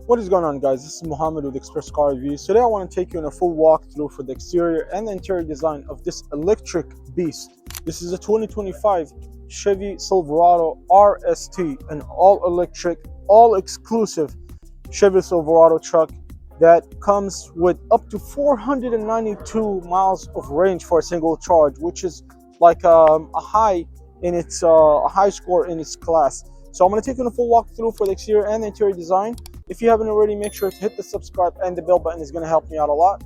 What is going on, guys? This is Muhammad with Express Car Reviews. Today I want to take you on a full walkthrough for the exterior and the interior design of this electric beast. This is a 2025 Chevy Silverado RST, an all-electric, all-exclusive Chevy Silverado truck that comes with up to 492 miles of range for a single charge, which is like a high in its a high score in its class. So I'm going to take you on a full walkthrough for the exterior and the interior design. If you haven't already, make sure to hit the subscribe and the bell button. Is going to help me out a lot.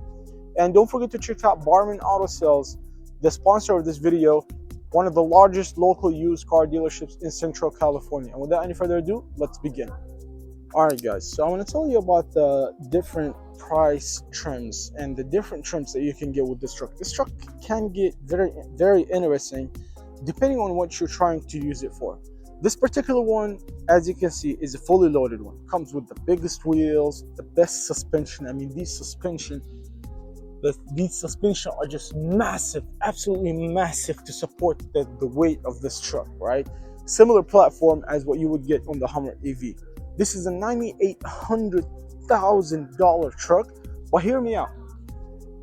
And don't forget to check out Barman Auto Sales, the sponsor of this video, one of the largest local used car dealerships in Central California. And without any further ado, let's begin. Alright guys, so I want to tell you about the different price trims and the different trims that you can get with this truck. This truck can get very interesting depending on what you're trying to use it for. This particular one, as you can see, is a fully loaded one. Comes with the biggest wheels, the best suspension. I mean, these suspension are just massive, absolutely massive to support the weight of this truck, right? Similar platform as what you would get on the Hummer EV. This is a $9,800,000 truck, but hear me out.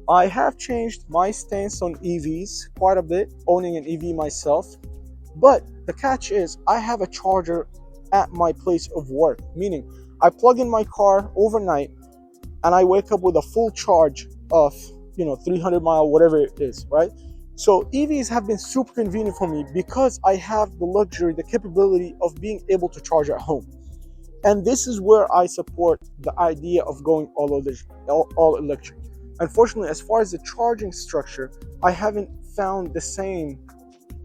I have changed my stance on EVs quite a bit, owning an EV myself. But the catch is I have a charger at my place of work, meaning I plug in my car overnight and I wake up with a full charge of 300 mile, whatever it is, right? So EVs have been super convenient for me because I have the luxury, the capability of being able to charge at home. And this is where I support the idea of going all electric. Unfortunately, as far as the charging structure, I haven't found the same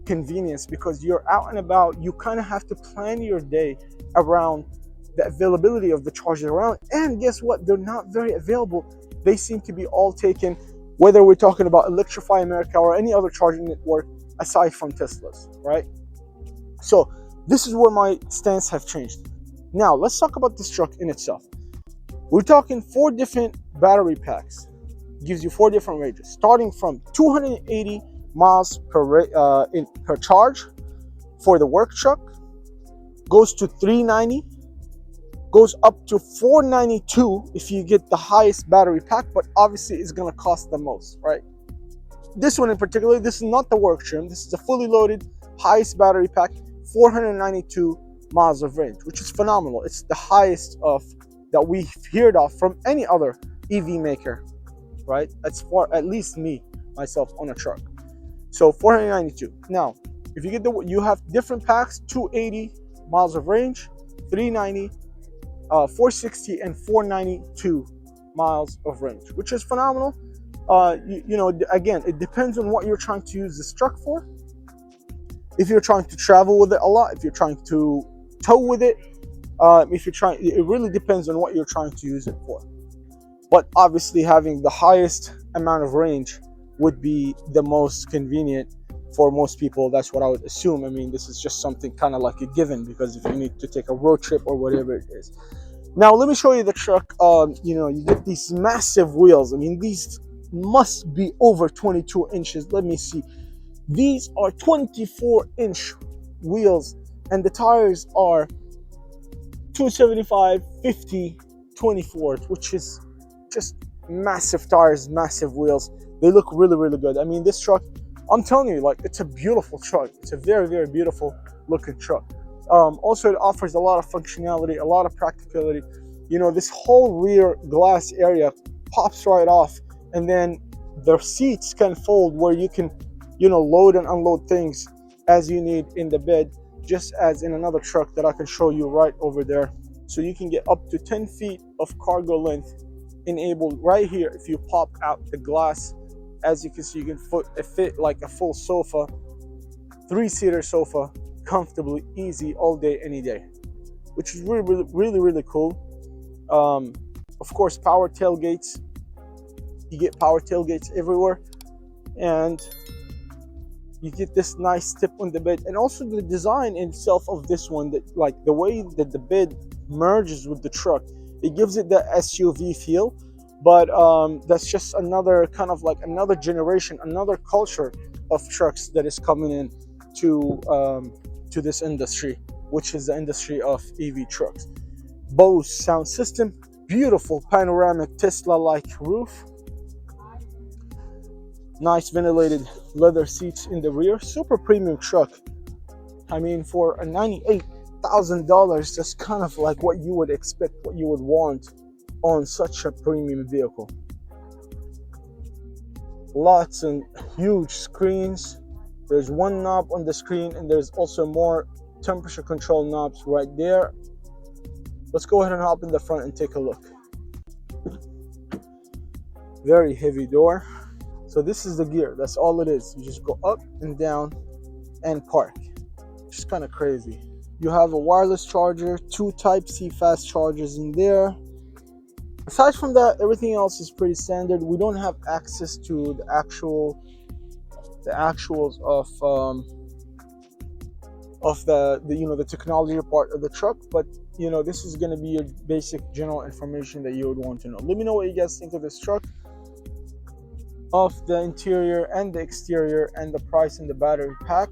convenience because you're out and about. You kind of have to plan your day around the availability of the chargers around. And guess what? They're not very available. They seem to be all taken, whether we're talking about Electrify America or any other charging network aside from Tesla's, right? So this is where my stance have changed. Now, let's talk about this truck in itself. We're talking 4 different battery packs. Gives you 4 different ranges, starting from 280 miles per charge for the work truck, goes to 390, goes up to 492 if you get the highest battery pack, but obviously it's going to cost the most, right? This one in particular, this is not the work trim. This is a fully loaded, highest battery pack, 492 miles of range, which is phenomenal. It's the highest that we've heard of from any other EV maker, right? As far, at least me, myself, on a truck. So 492. Now, if you get you have different packs: 280 miles of range, 390, 460, and 492 miles of range, which is phenomenal. Again, it depends on what you're trying to use this truck for. If you're trying to travel with it a lot, if you're trying to tow with it, it really depends on what you're trying to use it for. But obviously, having the highest amount of range would be the most convenient for most people. That's what I would assume. I mean, this is just something kind of like a given, because if you need to take a road trip or whatever it is. Now, let me show you the truck. You get these massive wheels. I mean, these must be over 22 inches. Let me see. These are 24-inch wheels, and the tires are 275, 50, 24, which is just massive tires, massive wheels. They look really, really good. I mean, this truck, I'm telling you, like, it's a beautiful truck. It's a very, very beautiful looking truck. Also, it offers a lot of functionality, a lot of practicality. This whole rear glass area pops right off, and then the seats can fold where you can, load and unload things as you need in the bed, just as in another truck that I can show you right over there. So you can get up to 10 feet of cargo length enabled right here if you pop out the glass. As you can see, you can fit like a full sofa, 3-seater sofa, comfortably, easy, all day, any day, which is really, really, really, really cool. Of course, power tailgates. You get power tailgates everywhere, and you get this nice tip on the bed. And also the design itself of this one, that like the way that the bed merges with the truck, it gives it the SUV feel. But that's just another kind of like another generation, another culture of trucks that is coming in to this industry, which is the industry of EV trucks. Bose sound system, beautiful panoramic Tesla-like roof, nice ventilated leather seats in the rear, super premium truck. I mean, for a $98,000, that's kind of like what you would expect, what you would want on such a premium vehicle. Lots and huge screens. There's one knob on the screen, and there's also more temperature control knobs right there. Let's go ahead and hop in the front and take a look. Very heavy door. So this is the gear, that's all it is. You just go up and down and park. Just kind of crazy. You have a wireless charger, 2 Type-C fast chargers in there. Aside from that, everything else is pretty standard. We don't have access to the actuals of the technology part of the truck, but this is going to be your basic general information that you would want to know. Let me know what you guys think of this truck, of the interior and the exterior, and the price and the battery pack.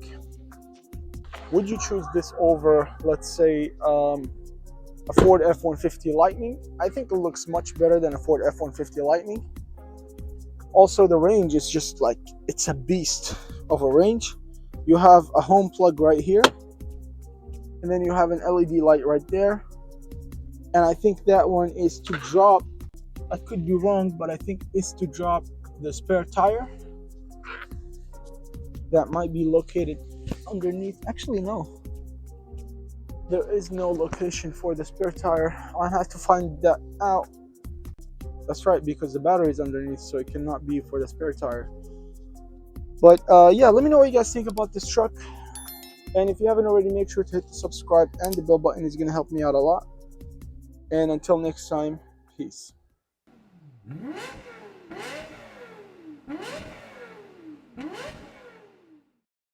Would you choose this over, let's say, a Ford F-150 Lightning? I think it looks much better than a Ford F-150 Lightning. Also, the range is just like, it's a beast of a range. You have a home plug right here, and then you have an LED light right there. And I think that one is to drop, I could be wrong, but I think it's to drop the spare tire that might be located underneath. Actually, no. There is no location for the spare tire. I have to find that out. That's right, because the battery is underneath, so it cannot be for the spare tire. But yeah, let me know what you guys think about this truck. And if you haven't already, make sure to hit the subscribe and the bell button. It's going to help me out a lot. And until next time, peace.